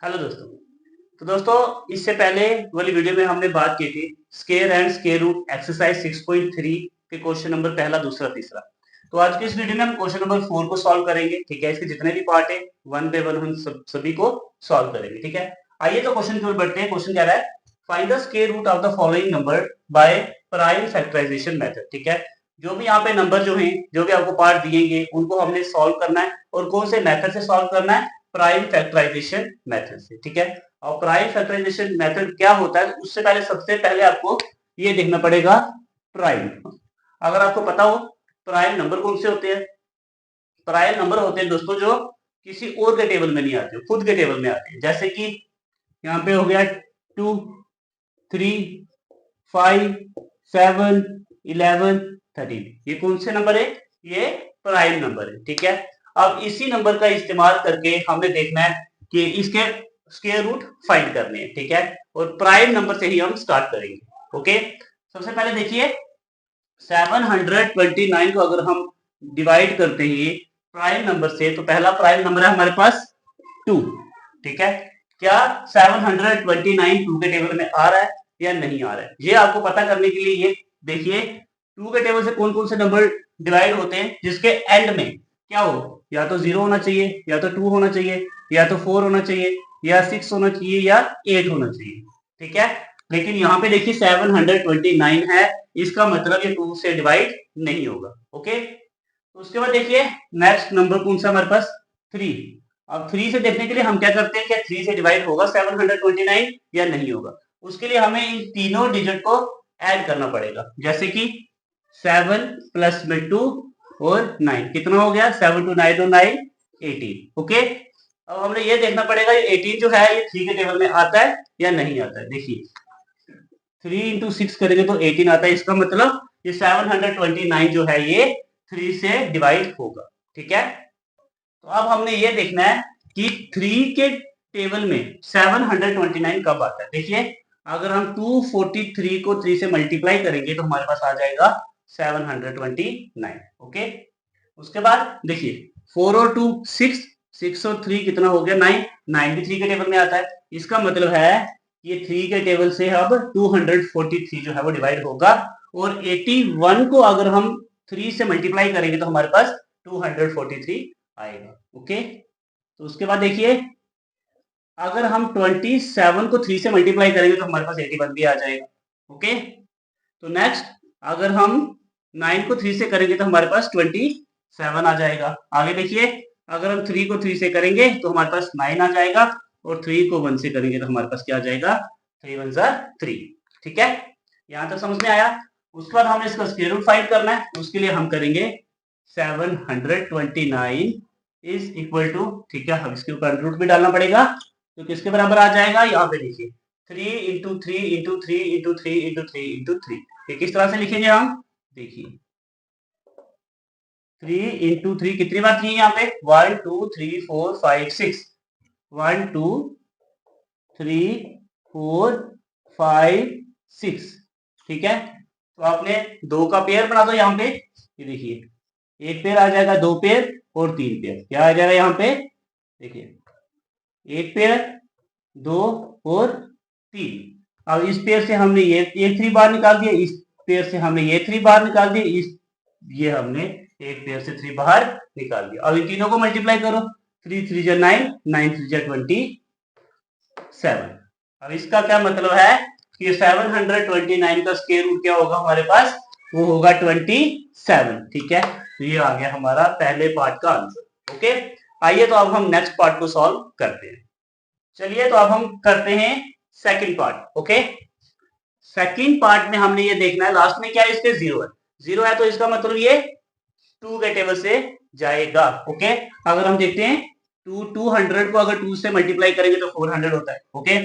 Hello दोस्तों। तो दोस्तों, इससे पहले वाली वीडियो में हमने बात की थी square and square root exercise 6.3 के क्वेश्चन नंबर पहला, दूसरा, तीसरा। तो आज की इस वीडियो में हम क्वेश्चन नंबर 4 को सॉल्व करेंगे। ठीक है, इसके जितने भी पार्ट है वन बाय वन हम सभी को सॉल्व करेंगे। ठीक है, आइए तो क्वेश्चन की ओर बढ़ते हैं। क्वेश्चन कह रहा है find the square root of the following number by prime factorisation method. ठीक है, जो भी यहाँ पे नंबर जो है, जो भी आपको पार्ट दिएंगे उनको हमने सॉल्व करना है। और कौन से मेथड से सॉल्व करना है? प्राइम फैक्टराइजेशन मेथड से। ठीक है, और प्राइम फैक्टराइजेशन मेथड क्या होता है, उससे पहले सबसे पहले आपको ये देखना पड़ेगा प्राइम। अगर आपको पता हो प्राइम नंबर कौन से होते हैं, प्राइम नंबर होते हैं दोस्तों जो किसी और के टेबल में नहीं आते, खुद के टेबल में आते हैं। जैसे कि यहाँ पे हो गया 2, 3, 5, 7, 11, 13। ये कौन से नंबर है? ये प्राइम नंबर है। ठीक है, अब इसी नंबर का इस्तेमाल करके हमें देखना है कि इसके स्क्वायर रूट फाइंड करने हैं। ठीक है, और प्राइम नंबर से ही हम स्टार्ट करेंगे। ओके, सबसे पहले देखिए 729 को अगर हम डिवाइड करते हैं प्राइम नंबर से, तो पहला प्राइम नंबर है हमारे पास 2। ठीक है, क्या 729 2 के टेबल में आ रहा है या नहीं आ रहा है, ये आपको पता करने के लिए ये देखिए 2 के टेबल से कौन कौन से नंबर डिवाइड होते हैं जिसके एंड में क्या हो, या तो 0 होना चाहिए, या तो 2 होना चाहिए, या तो 4 होना चाहिए, या 6 होना चाहिए, या 8 होना चाहिए। ठीक है, लेकिन यहाँ पे देखिए 729 है, इसका मतलब ये 2 से डिवाइड नहीं होगा। ओके, तो उसके बाद देखिए नेक्स्ट नंबर कौन सा हमारे पास 3। अब 3 से देखने के लिए हम क्या करते हैं, क्या 3 से डिवाइड होगा 729 या नहीं होगा। उसके लिए हमें इन तीनों डिजिट को ऐड करना पड़ेगा। जैसे कि 7 प्लस में 2 और 9 कितना हो गया, 7 to 9 तो 9, 18। ओके, अब हमें ये देखना पड़ेगा ये 18 जो है ये 3 के टेबल में आता है या नहीं आता है। देखिए 3 इंटू 6 करेंगे तो 18 आता है, इसका मतलब ये 729 जो है ये 3 से डिवाइड होगा। ठीक है, तो अब हमने ये देखना है कि 3 के टेबल में 729 कब आता है। देखिए अगर हम 243 को 3 से मल्टीप्लाई करेंगे तो हमारे पास आ जाएगा 729। ओके, उसके बाद देखिए 4 और 2 6, 6 और 3 कितना हो गया 9, 9 भी 3 के टेबल में आता है। इसका मतलब है ये 3 के टेबल से अब 243 जो है वो डिवाइड होगा। और 81 को अगर हम 3 से मल्टीप्लाई करेंगे तो हमारे पास 243 आएगा। ओके, तो उसके बाद देखिए अगर हम 27 को 3 से मल्टीप्लाई करेंगे तो हमारे पास 81 भी आ जाएगा। ओके, तो नेक्स्ट अगर हम 9 को 3 से करेंगे तो हमारे पास 27 आ जाएगा। आगे देखिए अगर हम 3 को 3 से करेंगे तो हमारे पास 9 आ जाएगा, और 3 को 1 से करेंगे तो हमारे पास क्या आ जाएगा, 3 1 3। ठीक है, यहां तक समझ में आया। उसके बाद हमें इसका स्क्वायर रूट फाइंड करना है, उसके लिए हम करेंगे 729 इज इक्वल टू, ठीक है, हम इसके ऊपर रूट भी डालना पड़ेगा तो किसके बराबर आ जाएगा, यहाँ पे देखिए 3 into 3 into 3 into 3 into 3 into 3। ये किस तरह से लिखेंगे हम, देखिए 3 इंटू 3 कितनी बार 3 यहाँ पे 1 2 3 4 5 6, 1 2 3 4 5 6। ठीक है, तो आपने 2 का पेयर बना दो यहाँ पे। ये देखिए एक पेयर आ जाएगा, 2 पेयर और 3 पेयर, क्या आ जाएगा यहाँ पे, देखिए एक पेयर, 2 और 3। अब इस पेयर से हमने ये 3 बार निकाल दिया, इस पेयर से हमने ये 3 बार निकाल दिया, इस ये हमने एक पेयर से 3 बाहर निकाल दिया। अब इन तीनों को मल्टीप्लाई करो, 3 3 जा 9, 9 3 जा 27। अब इसका क्या मतलब है कि 729 का स्क्वायर रूट क्या होगा हमारे पास, वो होगा 27। ठीक है, तो ये आ गया हमारा पहले पार्ट का आंसर। ओके, आइए तो अब हम नेक्स्ट पार्ट को सॉल्व करते हैं। चलिए तो अब हम करते हैं second part. Okay, second part में हमने ये देखना है लास्ट में क्या है, इसके 0 है, 0 है तो इसका मतलब ये 2 के टेबल से जाएगा। ओके, अगर हम देखते हैं 200 को अगर 2 से मल्टीप्लाई करेंगे तो 400 होता है। ओके,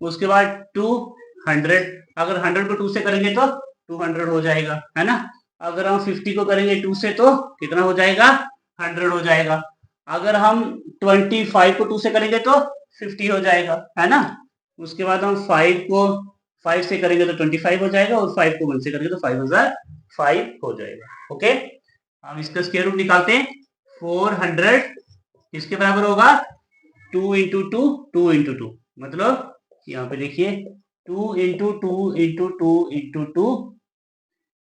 उसके बाद 200 अगर 100 को 2 से करेंगे तो 200 हो जाएगा, है ना। अगर हम 50 को करेंगे 2 से तो कितना हो जाएगा, 100 हो जाएगा। अगर हम 25 को 2 से करेंगे तो 50 हो जाएगा, है ना। उसके बाद हम 5 को 5 से करेंगे तो 25 हो जाएगा, और 5 को 1 से करेंगे तो 5005 हो जाएगा। ओके, हम इसका स्क्वायर रूट निकालते हैं, 400 किसके बराबर होगा, 2 इंटू टू, 2 इंटू टू, मतलब यहाँ पे देखिए 2 into two into two into two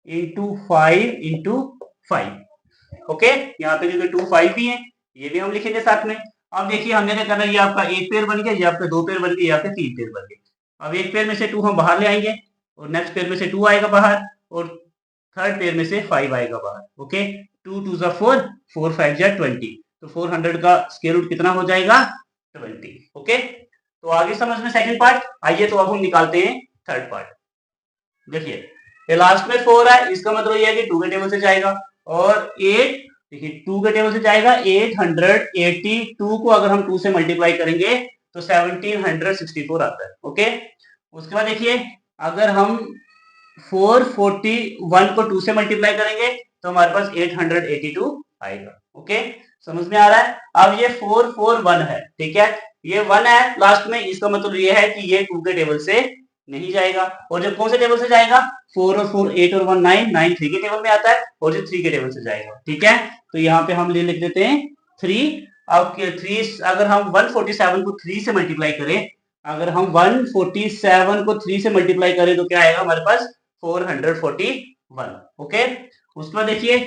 into 5 into 5। Okay, यहाँ पे क्योंकि 2 5 भी है, ये भी हम लिखेंगे साथ में। अब देखिए हमने क्या करना है, ये आपका एक पेयर बन गया, ये आपके दो पेयर बन गए, ये आपके तीन पेयर बन गए। अब एक पेयर में से 2 हम बाहर ले आएंगे और नेक्स्ट पेयर में से 2 आएगा बाहर और थर्ड पेयर में से 5 आएगा बाहर। ओके, 2 2 जा 4, 4 5 जा 20, तो 400 का स्क्वायर रूट कितना हो जाएगा, 20। ओके, तो आगे समझ में सेकंड पार्ट। आइए तो अब हम निकालते हैं थर्ड पार्ट। देखिए ये लास्ट में 4 है, इसका मतलब ये है कि 2 के टेबल से जाएगा, और 8 देखिए 2 के टेबल से जाएगा। 882 को अगर हम 2 से मल्टीप्लाई करेंगे तो 1764 आता है। ओके, उसके बाद देखिए अगर हम 441 को 2 से मल्टीप्लाई करेंगे तो हमारे पास 882 आएगा। ओके, समझ में आ रहा है। अब ये 441 है, ठीक है, ये 1 है लास्ट में, इसका मतलब ये है कि ये 2 के टेबल से नहीं जाएगा। और जब कौन से टेबल से जाएगा, 4 और 4 8 और 1 9, 9 3 के टेबल में आता है, और जो 3 के टेबल से जाएगा। ठीक है, तो यहाँ पे हम लिख देते हैं 3। अब 3 अगर हम 147 को 3 से मल्टीप्लाई करें, अगर हम 147 को 3 से मल्टीप्लाई करें तो क्या आएगा हमारे पास, 441। ओके, उसके बाद देखिए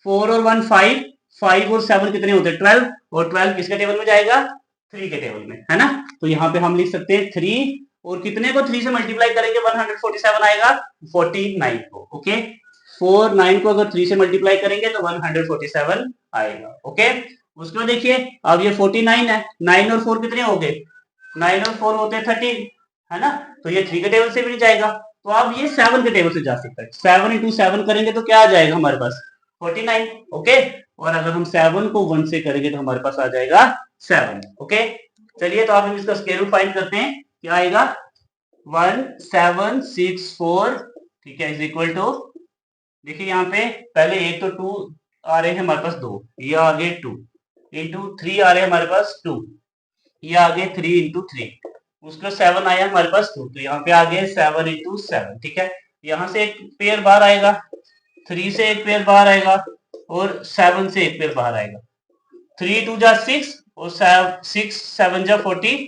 4 और 1 5, 5 और 7 कितने होते हैं, 12, और 12 किसके टेबल में जाएगा, 3 के टेबल में, है ना। तो यहाँ पे हम लिख सकते हैं 3, और कितने को 3 से मल्टीप्लाई करेंगे 147 आएगा, 49 को। ओके, 49 को अगर 3 से मल्टीप्लाई करेंगे तो 147 आएगा। ओके, उसके बाद देखिए अब ये 49 है, 9 और 4 कितने हो गए, 9 और 4 होते हैं 13, है ना। तो ये 3 के टेबल से भी नहीं जाएगा, तो अब ये 7 के टेबल से जा सकता है। 7 इंटू 7 करेंगे तो क्या आ जाएगा हमारे पास, 49। ओके, और अगर हम 7 को 1 से करेंगे तो हमारे पास आ जाएगा 7। ओके, चलिए तो आप हम इसका स्क्वायर रूट फाइंड करते हैं, क्या आएगा 1764, ठीक है, इज इक्वल टू, देखिए यहाँ पे पहले एक तो 2 आ रहे हैं हमारे पास, 2 ये आगे 2 इंटू 3 आ रहे हैं हमारे पास 2, ये आगे 3 इंटू 3, उसका 7 आया हमारे पास 2, तो यहाँ पे आगे 7 इंटू 7। ठीक है, यहाँ से एक पेयर बाहर आएगा, 3 से एक पेयर बाहर आएगा, और 7 से एक पेयर बाहर आएगा। 3 2 जा 6, और 6 7 जा 42,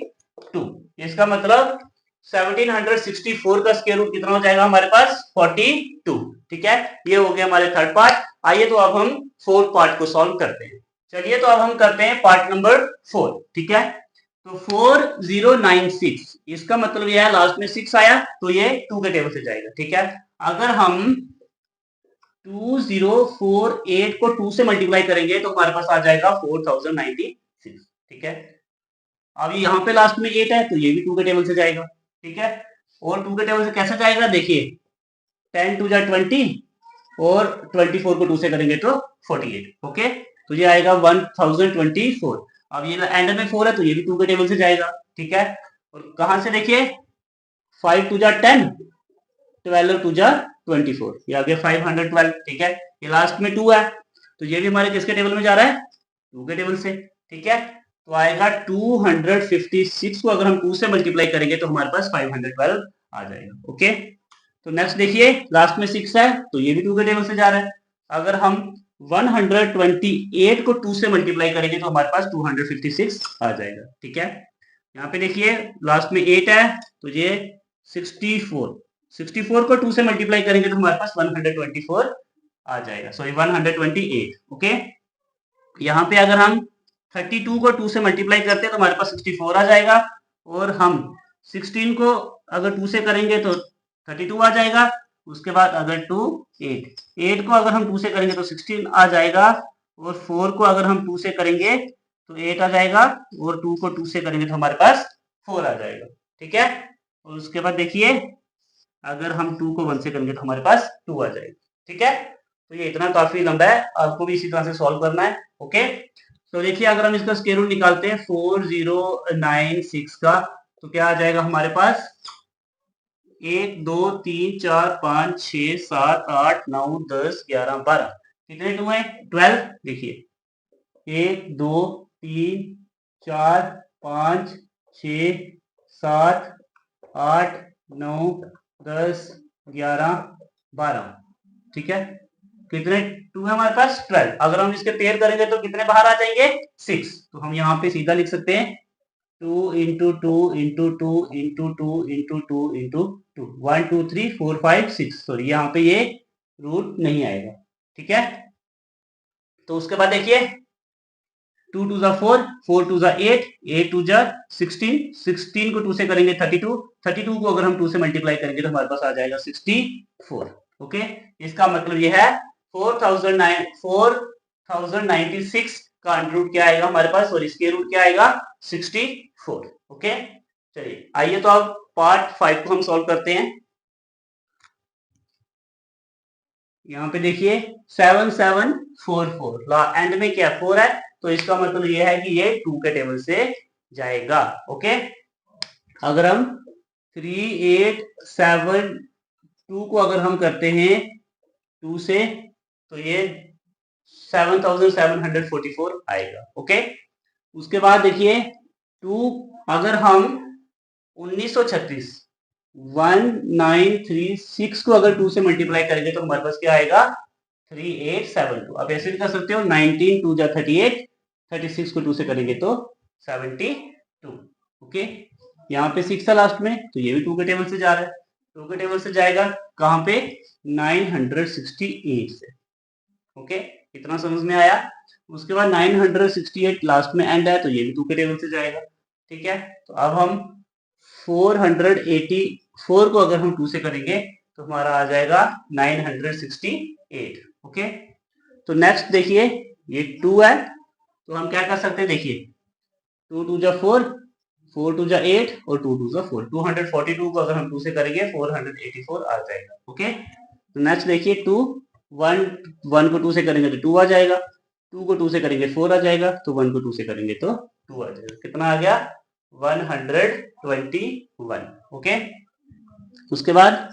इसका मतलब 1764 का स्क्वायर रूट कितना हो जाएगा हमारे पास, 42। ठीक है, ये हो गया हमारे थर्ड पार्ट। आइए तो अब हम फोर्थ पार्ट को सॉल्व करते हैं। चलिए तो अब हम करते हैं पार्ट नंबर 4। ठीक है, तो 4096, इसका मतलब यह है लास्ट में 6 आया तो ये 2 के टेबल से जाएगा। ठीक है, अगर हम 2048 को 2 से मल्टीप्लाई करेंगे तो हमारे पास आ जाएगा 4096। ठीक है, अब यहाँ पे लास्ट में 8 है तो ये भी 2 के टेबल से जाएगा। ठीक है, और 2 के टेबल से कैसे जाएगा, देखिए 10 2 जा 20, और 24 को 2 से करेंगे तो 48। ओके, तो ये आएगा 1024। अब ये एंड में 4 है तो ये भी 2 के टेबल से जाएगा। ठीक है, और कहां से देखिए 5 2 जा 10, 12 2 जा 24, ये आगे 512। ठीक है, ये लास्ट में 2 है तो ये भी हमारे किसके टेबल में जा रहा है, 2 के टेबल से। ठीक है, तो आएगा 256 को अगर हम 2 से मल्टीप्लाई करेंगे तो हमारे पास 512 आ जाएगा। ओके, तो नेक्स्ट देखिए लास्ट में 6 है तो ये भी 2 के टेबल से जा रहा है। अगर हम 128 को 2 से मल्टीप्लाई करेंगे तो हमारे पास 256 आ जाएगा। ठीक है, यहाँ पे देखिए लास्ट में 8 है तो ये 64, 64 को 2 से मल्टीप्लाई करेंगे तो हमारे पास 124 आ जाएगा, सॉरी 128। ओके, यहाँ पे अगर हम 32 को 2 से मल्टीप्लाई करते हैं तो हमारे पास 64 आ जाएगा, और हम 16 को अगर 2 से करेंगे तो 32 आ जाएगा। उसके बाद अगर 8 को अगर हम 2 से करेंगे तो 16 आ जाएगा, और 4 को अगर हम 2 से करेंगे तो 8 आ जाएगा, और 2 को 2 से करेंगे तो हमारे पास 4 आ जाएगा। ठीक है, और उसके बाद देखिए अगर हम 2 को 1 से करेंगे तो हमारे पास 2 आ जाएगा। ठीक है, तो ये इतना काफी लंबा है, आपको भी इसी तरह से सॉल्व करना है। ओके, तो देखिए अगर हम इसका स्क्वायर रूट निकालते हैं 4096 का तो क्या आ जाएगा हमारे पास, 1 2 3 4 5 6 7 8 9 10 11 12, कितने 2 है, 12। देखिए 1 2 3 4 5 6 7 8 9 10 11 12। ठीक है, कितने 2 है हमारे पास, 12। अगर हम इसके पेयर करेंगे तो कितने बाहर आ जाएंगे, 6। तो हम यहाँ पे सीधा लिख सकते हैं 2 into 2 into 2 into 2 into 2 into 2, 1 2 3 4 5 6, sorry यहाँ पे ये रूट नहीं आएगा, ठीक है। तो उसके बाद देखिए 2 2 जा 4, 4 2 जा 8, 8 2 जा 16, 16 को 2 से करेंगे 32, 32 को अगर हम 2 से मल्टीप्लाई करेंगे तो हमारे पास आ जाएगा 64। ओके, इसका मतलब ये है 4096 का अंडर रूट क्या आएगा हमारे पास, और स्क्वायर रूट क्या आएगा 64। ओके, चलिए आइए तो अब पार्ट 5 को हम सॉल्व करते हैं। यहाँ पे देखिए 7744 एंड में क्या 4 है, तो इसका मतलब ये है कि ये 2 के टेबल से जाएगा। ओके, अगर हम 3872 को अगर हम करते हैं 2 से, तो ये 7744 आएगा। ओके, उसके बाद देखिए 2 अगर हम 1936 1936 को अगर 2 से मल्टीप्लाई करेंगे तो हमारे पास क्या आएगा 3872। अब ऐसे भी कर सकते हो 19 2 जा 38, 36 को 2 से करेंगे तो 72। ओके, यहाँ पे 6 है लास्ट में, तो ये भी 2 के टेबल से जा रहा है, 2 के टेबल से जाएगा कहाँ पे 968 से। ओके, इतना समझ में आया। उसके बाद 968 लास्ट में एंड है, तो ये भी 2 के टेबल से जाएगा, ठीक है। तो अब हम 484 को अगर हम 2 से करेंगे तो हमारा आ जाएगा 968। ओके, तो नेक्स्ट देखिए ये 2 है, तो हम क्या कर सकते हैं, देखिए 2 2 जा 4, 4 2 जा 8 और 2 2 जा 4, 242 को अगर हम 2 से करेंगे 484 आ जाएगा। ओके, तो नेक्स्ट देखिए 2 1 1 को 2 से करेंगे तो 2 आ जाएगा, 2 को 2 से करेंगे 4 आ जाएगा, तो 1 को 2 से करेंगे तो 2 आ जाएगा। कितना आ गया 121। ओके, उसके बाद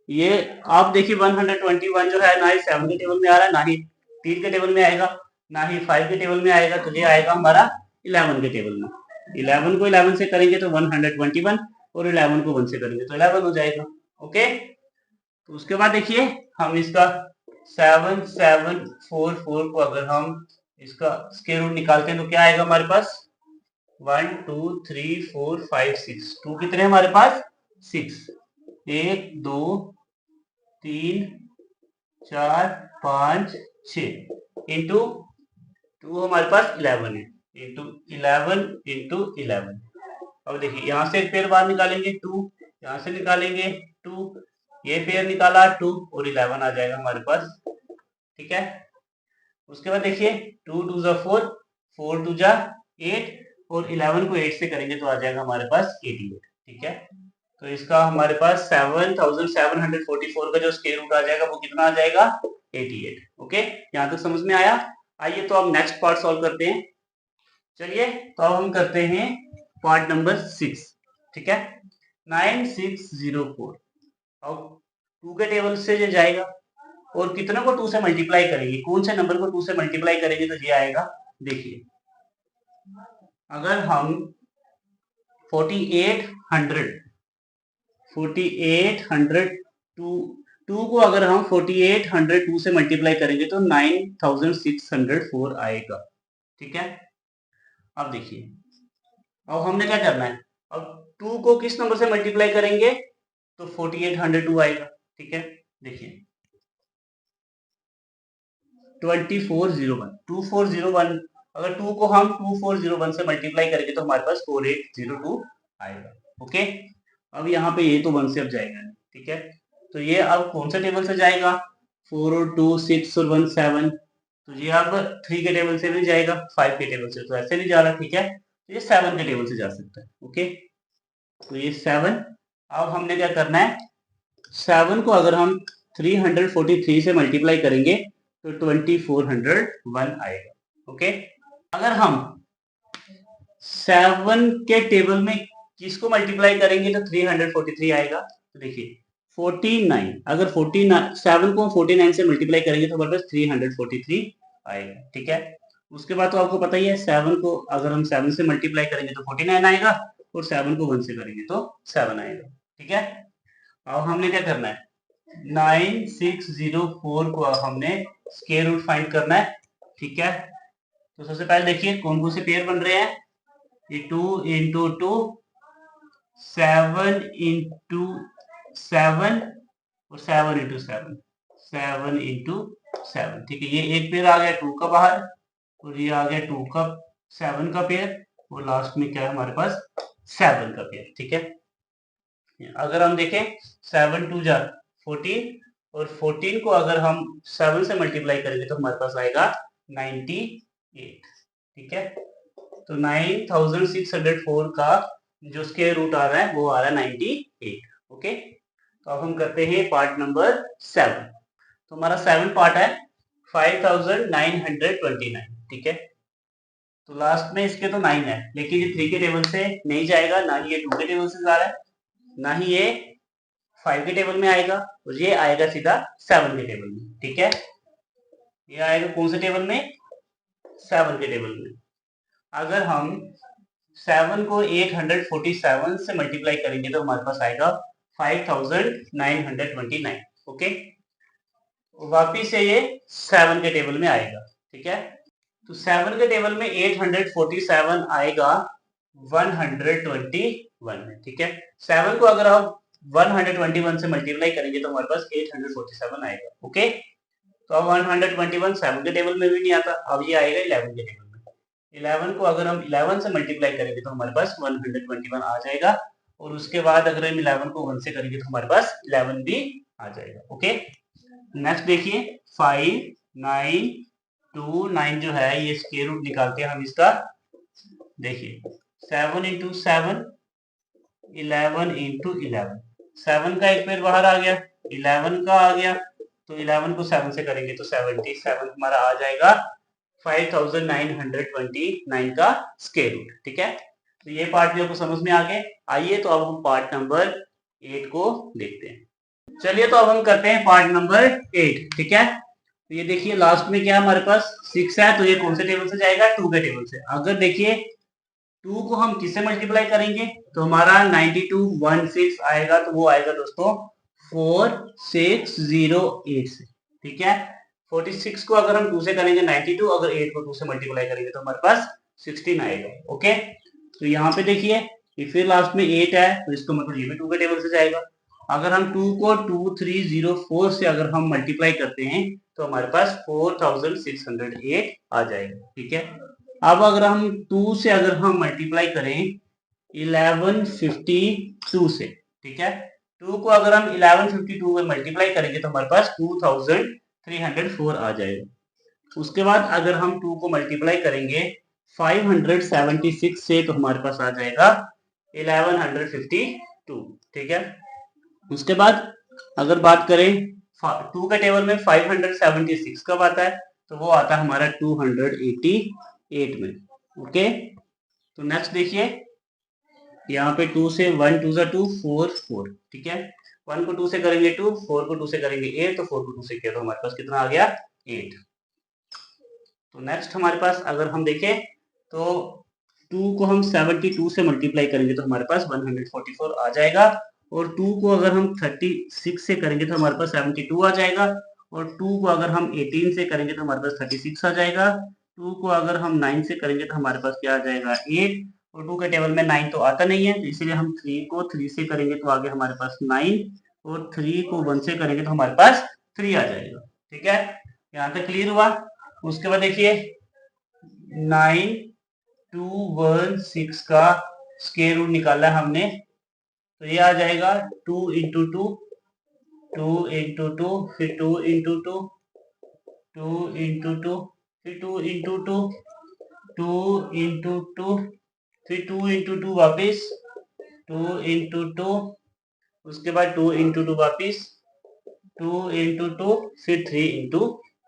ये आप देखिए 121 जो है ना ही 7 के टेबल में आ रहा है, ना ही 3 के टेबल में आएगा, ना ही 5 के टेबल में आएगा, तो ये आएगा हमारा 11 के टेबल में। 11 को 11 से करेंगे तो 121 और 11 को 1 से करेंगे तो 11 हो जाएगा। ओके, तो उसके बाद देखिए हम इसका 7744 को अगर हम इसका स्क्वायर रूट निकालते हैं तो क्या आएगा हमारे पास 1 2 3 4 5 6, 2 कितने हमारे पास 6, 1 2 3 4 5 6 इंटू 2 हमारे पास 11 है, इंटू 11 इंटू 11। अब देखिए यहाँ से पेयर बाहर निकालेंगे 2, यहाँ से निकालेंगे 2, ये पेयर निकाला 2 और 11 आ जाएगा हमारे पास, ठीक है। उसके बाद देखिए 2 2 जा 4, 4 2 जा 8 और 11 को 8 से करेंगे तो आ जाएगा हमारे पास 88, ठीक है। तो इसका हमारे पास 7744 का जो स्क्वायर रूट आ जाएगा वो कितना आ जाएगा 88। ओके, यहाँ तक समझ में आया। आइए तो अब नेक्स्ट पार्ट सॉल्व करते हैं। चलिए तो अब हम करते हैं पार्ट नंबर 6, ठीक है। 9604 अब 2 के टेबल से ये जाएगा और कितने को 2 से मल्टीप्लाई करेंगे, कौन से नंबर को 2 से मल्टीप्लाई करेंगे तो ये आएगा। देखिए अगर हम 4800 2 को अगर हम 4802 से मल्टीप्लाई करेंगे तो 9604 आएगा, ठीक है। अब देखिए अब हमने क्या करना है, अब 2 को किस नंबर से मल्टीप्लाई करेंगे तो 4802 आएगा, ठीक है। देखिए 2401 अगर 2 को हम 2401 से मल्टीप्लाई करेंगे तो हमारे पास 4802 आएगा। ओके, अब यहाँ पे ये तो 1 से अब जाएगा नहीं, ठीक है। तो ये अब कौन सा टेबल से जाएगा 4 और 2 6 और 1 7, तो ये अब 3 के टेबल से भी जाएगा, 5 के टेबल से तो ऐसे नहीं जा रहा, ठीक है। तो ये 7 के टेबल से जा सकता है। ओके, तो ये 7, अब हमने क्या करना है 7 को अगर हम 343 से मल्टीप्लाई करेंगे तो 2401 आएगा। ओके, अगर हम 7 के टेबल में किसको मल्टीप्लाई करेंगे तो 343 आएगा। तो देखिए 49 अगर 49 7 को 49 से मल्टीप्लाई करेंगे तो हमारे पास 343 आएगा, ठीक है। उसके बाद तो आपको पता ही है 7 को अगर हम 7 से मल्टीप्लाई करेंगे तो 49 आएगा और 7 को 1 से करेंगे तो 7 आएगा, ठीक है। अब हमने क्या करना है 9604 को हमने स्क्वायर रूट फाइंड करना है, ठीक है। तो सबसे पहले देखिए कौन कौन से पेयर बन रहे हैं ये 2 × 2 7 × 7 और 7 × 7 ठीक है। ये एक पेयर आ गया 2 का बाहर और ये आ गया 2 का 7 का पेयर और लास्ट में क्या है हमारे पास 7 का पेयर। ठीक है, अगर हम देखें 7 2 जा 14 और 14 को अगर हम 7 से मल्टीप्लाई करेंगे तो हमारे पास आएगा 98। ठीक है, तो 9604 का जो स्क्वायर रूट आ रहा है वो आ रहा है 98। ओके, तो अब हम करते हैं पार्ट नंबर 7। तो हमारा 7 पार्ट है 5929। ठीक है, तो लास्ट में इसके तो 9 है, लेकिन ये 3 के टेबल से नहीं जाएगा, ना ही ये 2 के टेबल से जा रहा है, ना ही ये 5 के टेबल में आएगा, और ये आएगा सीधा 7 के टेबल में। ठीक है, ये आएगा कौन से टेबल में? 7 के टेबल में। अगर हम 7 को 847 से मल्टीप्लाई करेंगे तो हमारे पास आएगा 5929। ओके, वापिस से ये 7 के टेबल में आएगा। ठीक है, तो 7 के टेबल में 847 आएगा 121 में। ठीक है, 7 को अगर आप 121 से मल्टीप्लाई करेंगे तो हमारे पास 847 आएगा। ओके, तो अब 121 7 के टेबल में भी नहीं आता, अब ये आएगा 11 के टेबल में। 11 को अगर हम 11 से मल्टीप्लाई करेंगे तो हमारे पास 121 आ जाएगा, और उसके बाद अगर हम 11 को 1 से करेंगे तो हमारे पास 11 भी आ जाएगा। ओके, नेक्स्ट देखिए 5 9 2 9 जो है ये स्क्वायर रूट निकालते हैं हम इसका। देखिए 7 × 7 11 × 11, 7 का एक पेयर बाहर आ गया, 11 का आ गया, तो 11 को 7 से करेंगे तो 77 हमारा आ जाएगा 5929 का स्क्वायर रूट। ठीक है, तो ये पार्ट भी आपको समझ में आ गए। आइए तो अब हम पार्ट नंबर 8 को देखते हैं। चलिए तो अब हम करते हैं पार्ट नंबर 8। ठीक है, तो ये देखिए लास्ट में क्या हमारे पास 6 है, तो ये कौन से टेबल से जाएगा? 2 के टेबल से। अगर देखिए 2 को हम किससे मल्टीप्लाई करेंगे तो हमारा 9216 आएगा, तो वो आएगा दोस्तों 4608 से। ठीक है, 46 को अगर हम 2 से करेंगे 92, अगर 8 को 2 से मल्टीप्लाई करेंगे तो हमारे पास 16 आएगा। ओके, तो यहाँ पे देखिए फिर लास्ट में 8 है, तो इसको मतलब ये भी 2 के टेबल से जाएगा। अगर हम 2 को 2304 से अगर हम मल्टीप्लाई करते हैं तो हमारे पास 4608 आ जाएगा। ठीक है, अब अगर हम 2 से अगर हम मल्टीप्लाई करें 1152 से, ठीक है, 2 को अगर हम 1152 में मल्टीप्लाई करेंगे तो हमारे पास 2304 आ जाएगा। उसके बाद अगर हम 2 को मल्टीप्लाई करेंगे 576 से तो हमारे पास आ जाएगा 1152। ठीक है, उसके बाद अगर बात करें 2 के टेबल में 576 कब आता है तो वो आता है हमारा 288 में। ओके, तो नेक्स्ट देखिए यहाँ पे 2 से 1 2 2 4 4। ठीक है, 1 को 2 से करेंगे 2, 4 को 2 से करेंगे 8, तो 4 को 2 से किया तो हमारे पास कितना आ गया 8। तो नेक्स्ट हमारे पास अगर हम देखें तो 2 को हम 72 से मल्टीप्लाई करेंगे तो हमारे पास 144 आ जाएगा, और 2 को अगर हम 36 से करेंगे तो हमारे पास 72 आ जाएगा, और 2 को अगर हम 18 से करेंगे तो हमारे पास 36 आ जाएगा, 2 को अगर हम 9 से करेंगे तो हमारे पास क्या आ जाएगा 8, और 2 के टेबल में 9 तो आता नहीं है, तो इसीलिए हम 3 को 3 से करेंगे तो आगे हमारे पास 9, और 3 को 1 से करेंगे तो हमारे पास 3 आ जाएगा। ठीक है, यहाँ तक क्लियर हुआ। उसके बाद देखिए 9216 का स्क्वायर रूट निकाला हमने, तो ये आ जाएगा 2 × 2 2 × 2 फिर 2 × 2 2 × 2 फिर 2 × 2 2 × 2 फिर 2 × 2 वापिस 2 × 2, उसके बाद 2 × 2 वापिस 2 × 2 फिर 3 ×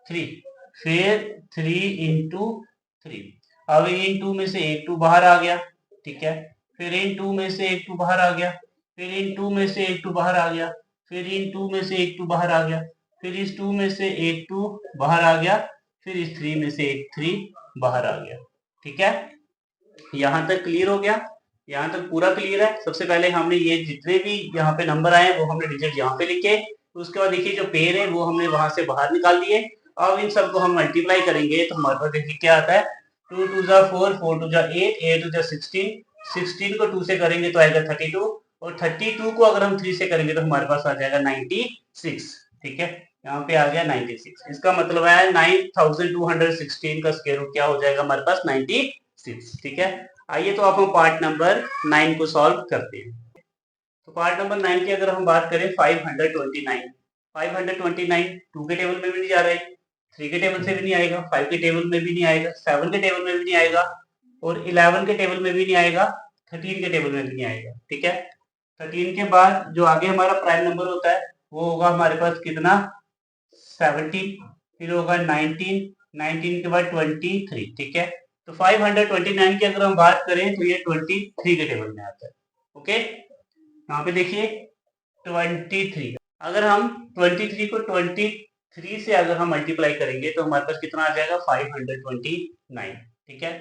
3 फिर 3 × 3। अब इन 2 में से एक 2 बाहर आ गया। ठीक है, फिर इन 2 में से एक 2 बाहर आ गया, फिर इन 2 में से एक 2 बाहर आ गया, फिर इन 2 में से एक 2 बाहर आ गया, फिर इस 2 में से एक 2 बाहर आ गया, फिर इस 3 में से एक 3 बाहर आ गया। ठीक है, यहाँ तक क्लियर हो गया? यहाँ तक पूरा क्लियर है। सबसे पहले हमने ये जितने भी यहाँ पे नंबर आए वो हमने डिजिट यहाँ पे लिखे, उसके बाद देखिए जो पेयर है वो हमने वहां से बाहर निकाल दिए। अब इन सबको हम मल्टीप्लाई करेंगे तो हमारे पास देखिए क्या आता है 2 2 जा 4, 4 2 जा 8, 8 2 जा 16, 16 को 2 से करेंगे तो आएगा 32, और 32 को अगर हम 3 से करेंगे तो हमारे पास आ जाएगा 96। ठीक है, यहाँ पे आ गया 96। इसका मतलब है 9216 का स्क्वायर रूट क्या हो जाएगा हमारे पास 96। ठीक है, आइए तो आप हम पार्ट नंबर 9 को सॉल्व करते हैं। तो पार्ट नंबर 9 की अगर हम बात करें 529, 529 2 के टेबल में भी नहीं जा रहा है, 3 के टेबल से भी नहीं आएगा, 5 के टेबल में भी नहीं आएगा, 7 के टेबल में भी नहीं आएगा, और 11 के टेबल में भी नहीं आएगा, 13 के टेबल में भी नहीं आएगा। ठीक है, 13 के बाद जो आगे हमारा प्राइम नंबर होता है वो होगा हमारे पास कितना 17, फिर होगा 19, 19 के बाद 23। ठीक है, तो 529 की अगर हम बात करें तो ये 23 के टेबल में आता है। ओके, यहाँ पे देखिए 23, अगर हम 23 को 23 से अगर हम मल्टीप्लाई करेंगे तो हमारे पास कितना आ जाएगा 529। ठीक है,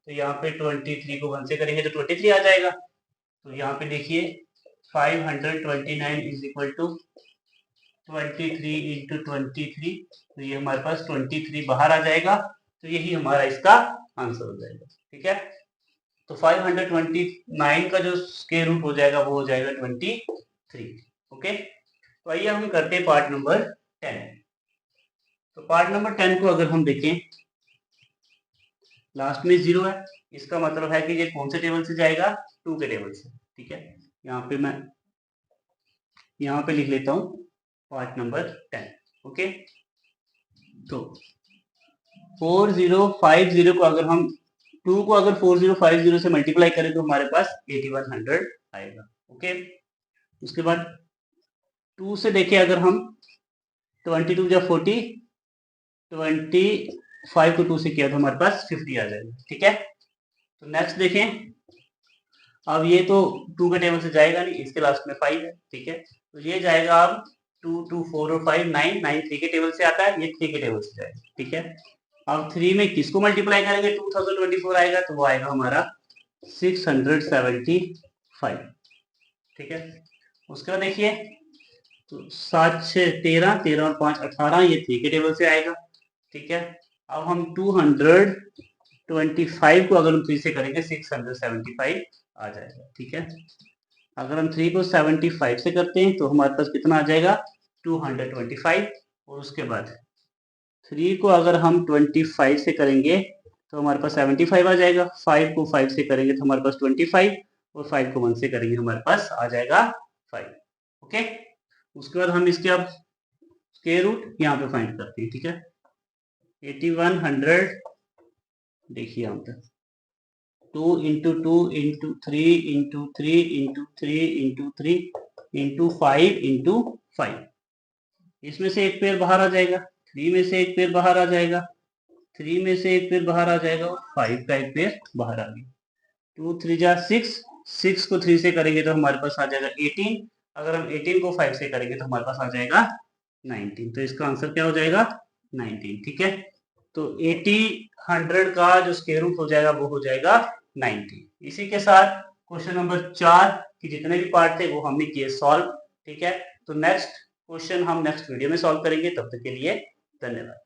तो यहाँ पे 23 को 1 से करेंगे तो 23 आ जाएगा। तो यहाँ पे देखिए 529 इज इक्वल टू 23 इंटू 23, तो ये हमारे पास 23 बाहर आ जाएगा, तो यही हमारा इसका आंसर हो जाएगा। ठीक है, तो 529 का जो स्क्वायर रूट हो जाएगा वो हो जाएगा 23। ओके, तो आइए हम करते हैं पार्ट नंबर 10। तो पार्ट नंबर 10 को अगर हम देखें, लास्ट में 0 है, इसका मतलब है कि ये कौन से टेबल से जाएगा 2 के टेबल से। ठीक है, यहाँ पे मैं यहाँ पे लिख लेता हूँ पार्ट नंबर 10। ओके, तो 4050 को अगर हम 2 को अगर 4050 से मल्टीप्लाई करें तो हमारे पास 8100 आएगा। ओके, उसके बाद 2 से देखें अगर हम 22 या 40, 25 को 2 से किया तो हमारे पास 50 आ जाएगा। ठीक है, तो नेक्स्ट देखें, अब ये तो 2 के टेबल से जाएगा नहीं, इसके लास्ट में 5 है। ठीक है, तो ये जाएगा अब 2 2 4 और 5 9 9 3 के टेबल से आता है, ये 3 के टेबल से जाएगा। ठीक है, अब 3 में किसको मल्टीप्लाई करेंगे 2024 आएगा, तो वो आएगा हमारा 675। ठीक है, उसके बाद देखिए तो 7 6 13, 13 और 5 18, ये 3 के टेबल से आएगा। ठीक है, अब हम 225 को अगर हम 3 से करेंगे 675 आ जाएगा। ठीक है, अगर हम 3 को 75 से करते हैं तो हमारे पास कितना आ जाएगा 225, और उसके बाद 3 को अगर हम 25 से करेंगे तो हमारे पास 75 आ जाएगा, 5 को 5 से करेंगे तो हमारे पास 25, और 5 को 1 से करेंगे हमारे पास आ जाएगा 5। ओके, उसके बाद हम इसके अब स्क्वायर रूट यहाँ पे फाइंड करते हैं। ठीक है, 8100, देखिए यहाँ पे 2 into 2 into 3 into 3 into 3 into 3 into 5 into 5, इसमें से एक पेयर बाहर आ जाएगा, 3 में से एक पेयर बाहर आ जाएगा, 3 में से एक पेयर बाहर आ जाएगा, 5 का एक पेयर बाहर आ गया। 2 3 जा 6, 6 को 3 से करेंगे तो हमारे पास आ जाएगा 18, अगर हम 18 को 5 से करेंगे तो हमारे पास आ जाएगा 19, तो इसका आंसर क्या हो जाएगा 19। ठीक है, तो 80 का जो स्क्वायर रूट हो जाएगा वो हो जाएगा 90। इसी के साथ क्वेश्चन नंबर 4 के जितने भी पार्ट थे वो हमने किए सॉल्व। ठीक है, तो नेक्स्ट क्वेश्चन हम नेक्स्ट वीडियो में सॉल्व करेंगे, तब तक के लिए धन्यवाद।